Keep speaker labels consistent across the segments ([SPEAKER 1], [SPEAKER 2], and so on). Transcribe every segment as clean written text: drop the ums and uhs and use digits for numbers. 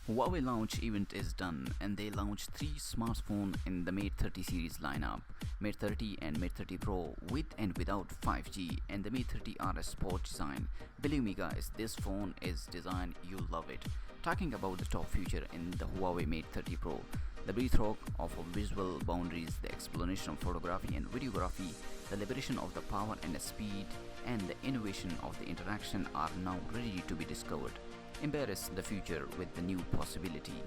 [SPEAKER 1] Huawei launch event is done and they launched three smartphones in the Mate 30 series lineup, Mate 30 and Mate 30 Pro with and without 5G and the Mate 30 RS Sport design. Believe me guys, this phone is designed, you'll love it. Talking about the top feature in the Huawei Mate 30 Pro, the breathwork of visual boundaries, the explanation of photography and videography, the liberation of the power and the speed, and the innovation of the interaction are now ready to be discovered. Embrace the future with the new possibility.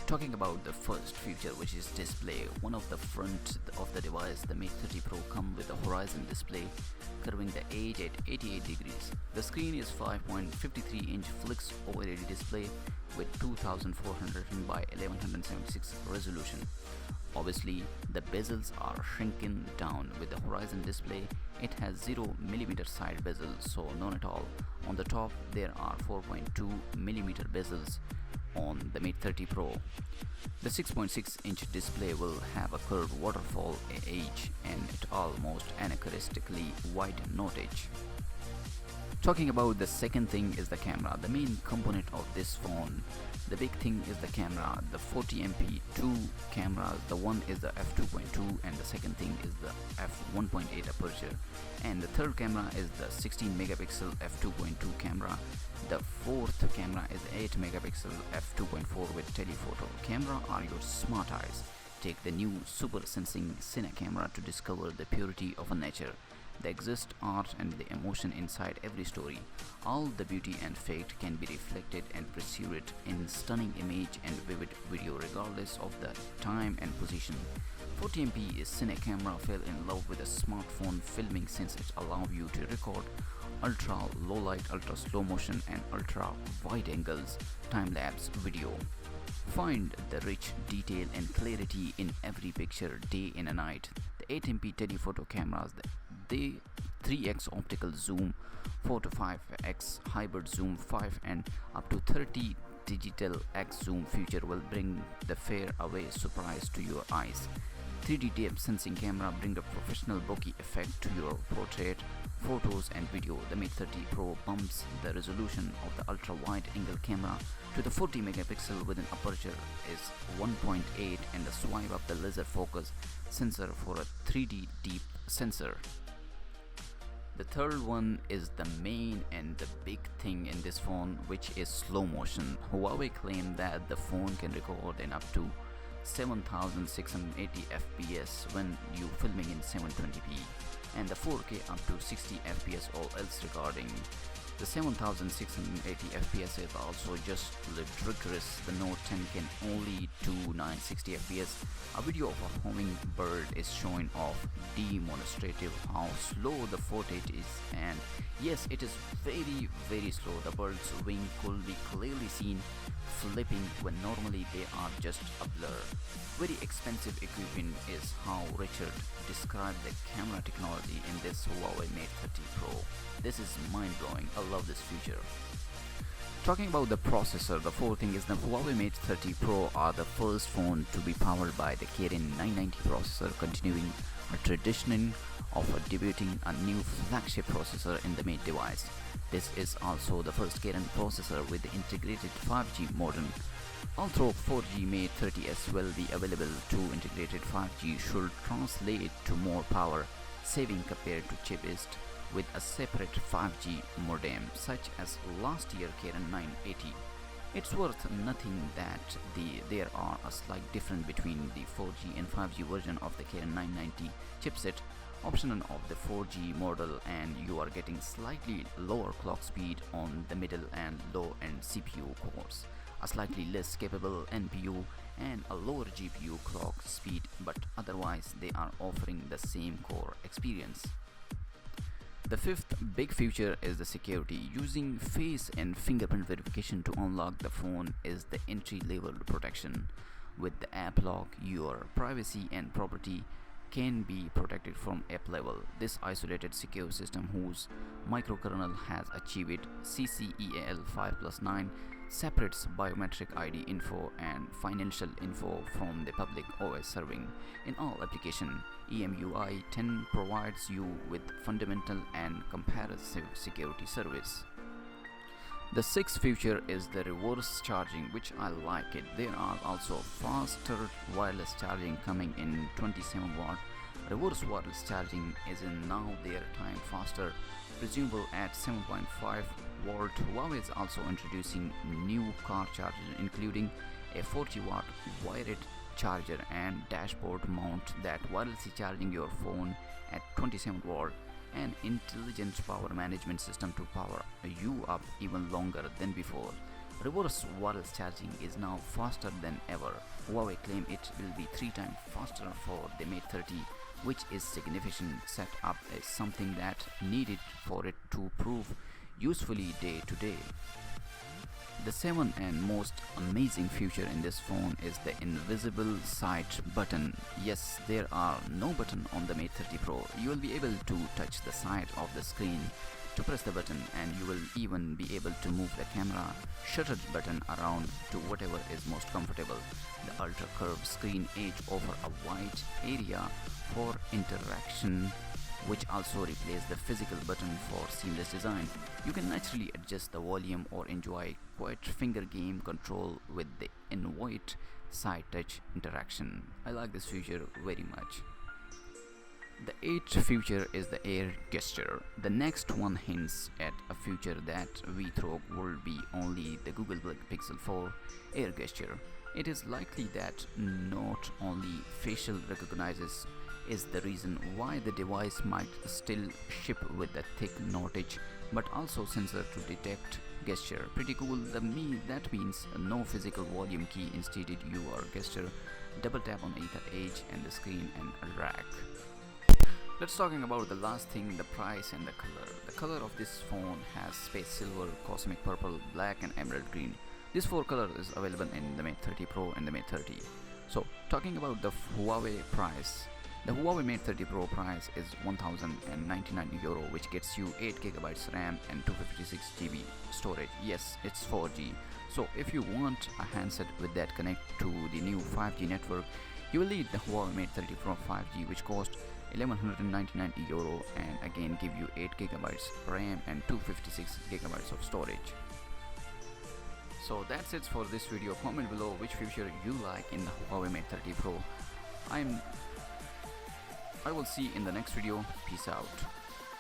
[SPEAKER 1] Talking about the first feature, which is display, one of the front of the device, the Mate 30 Pro come with a horizon display curving the edge at 88 degrees. The screen is 5.53-inch Flix OLED display with 2400 by 1176 resolution. Obviously, the bezels are shrinking down with the horizon display. It has 0mm side bezel, so none at all. On the top, there are 4.2mm bezels on the Mate 30 Pro. The 6.6-inch display will have a curved waterfall edge and it almost anachronistically wide note edge. Talking about the second thing is the camera, the main component of this phone. The big thing is the camera, the 40MP two cameras. The one is the f2.2 and the second thing is the f1.8 aperture, and the third camera is the 16 megapixel f2.2 camera. The fourth camera is the 8 megapixel f2.4 with telephoto. Camera are your smart eyes. Take the new super sensing cine camera to discover the purity of a nature. The exist art and the emotion inside every story. All the beauty and fact can be reflected and pursued in stunning image and vivid video regardless of the time and position. 40MP is cine camera fell in love with a smartphone filming since it allows you to record ultra low light, ultra slow motion and ultra wide angles time-lapse video. Find the rich detail and clarity in every picture day and night. The 8MP telephoto cameras, the 3x optical zoom, 4 to 5x hybrid zoom, 5 and up to 30 digital X zoom feature will bring the fair away surprise to your eyes. 3D depth sensing camera bring a professional bokeh effect to your portrait, photos and video. The Mate 30 Pro bumps the resolution of the ultra wide angle camera to the 40 megapixel with an aperture is 1.8 and the swipe up the laser focus sensor for a 3D deep sensor. The third one is the main and the big thing in this phone, which is slow motion. Huawei claimed that the phone can record in up to 7680 fps when you filming in 720p and the 4K up to 60 fps all else recording. The 7680 fps is also just ludicrous. The Note 10 can only do 960 fps. A video of a hummingbird is showing off demonstrative how slow the footage is, and yes, it is very slow. The bird's wing could be clearly seen flipping when normally they are just a blur. Very expensive equipment is how Richard described the camera technology in this Huawei Mate 30 Pro. This is mind-blowing. I love this feature. Talking about the processor, the fourth thing is the Huawei Mate 30 Pro are the first phone to be powered by the Kirin 990 processor, continuing a tradition of debuting a new flagship processor in the Mate device. This is also the first Kirin processor with the integrated 5G modem. Although 4G Mate 30s will be available, to integrated 5G should translate to more power saving compared to cheapest with a separate 5G modem such as last year Kirin 980. It's worth nothing that there are a slight difference between the 4G and 5G version of the Kirin 990 chipset option of the 4G model, and you are getting slightly lower clock speed on the middle and low end CPU cores, a slightly less capable NPU and a lower GPU clock speed, but otherwise they are offering the same core experience. The fifth big feature is the security. Using face and fingerprint verification to unlock the phone is the entry-level protection. With the app lock, your privacy and property can be protected from app level. This isolated secure system, whose microkernel has achieved CCEAL 5+9, separates biometric ID info and financial info from the public OS serving in all applications. EMUI 10 provides you with fundamental and comparative security service. The sixth feature is the reverse charging, which I like it. There are also faster wireless charging coming in 27 watt. Reverse wireless charging is in now their time faster, presumable at 7.5 volt. Huawei is also introducing new car chargers, including a 40 watt wired charger and dashboard mount that wirelessly charging your phone at 27 volt. An intelligent power management system to power you up even longer than before. Reverse wireless charging is now faster than ever. Huawei claim it will be 3 times faster for the Mate 30, which is significant. Set up as something that needed for it to prove usefully day to day. The seventh and most amazing feature in this phone is the invisible side button. Yes, there are no button on the Mate 30 Pro. You will be able to touch the side of the screen to press the button, and you will even be able to move the camera shutter button around to whatever is most comfortable. The ultra curved screen edge offer a wide area for interaction, which also replaces the physical button for seamless design. You can naturally adjust the volume or enjoy quiet finger game control with the invite side touch interaction. I like this feature very much. The eighth feature is the air gesture. The next one hints at a feature that we thought would be only the Google Pixel 4 air gesture. It is likely that not only facial recognizes is the reason why the device might still ship with a thick notch, but also sensor to detect gesture. Pretty cool. That means no physical volume key, instead your gesture double tap on either edge and the screen and rack. Let's talking about the last thing, the price and the color. The color of this phone has space silver, cosmic purple, black and emerald green. These 4 colors is available in the Mate 30 Pro and the Mate 30. So talking about the Huawei price, the Huawei Mate 30 Pro price is €1,099, which gets you 8GB RAM and 256GB storage. Yes, it's 4G. So if you want a handset with that connect to the new 5G network, you will need the Huawei Mate 30 Pro 5G, which costs €1,199 and again give you 8GB RAM and 256GB of storage. So that's it for this video. Comment below which feature you like in the Huawei Mate 30 Pro. I will see you in the next video. Peace out.